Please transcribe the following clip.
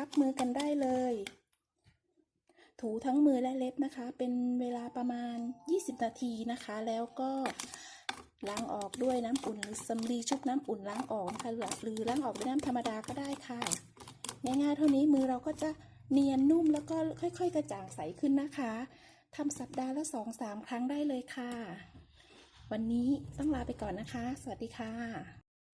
บมือกันได้เลยถูทั้งมือและเล็บนะคะเป็นเวลาประมาณ20นาทีนะคะแล้วก็ล้างออกด้วยน้ำอุ่นหรือสำลีชุบน้ำอุ่นล้างออกนะคะหรือล้างออกด้วยน้ำธรรมดาก็ได้ค่ะง่ายๆเท่านี้มือเราก็จะเนียนนุ่มแล้วก็ค่อยๆกระจ่างใสขึ้นนะคะทำสัปดาห์ละ 2-3 ครั้งได้เลยค่ะวันนี้ต้องลาไปก่อนนะคะสวัสดีค่ะ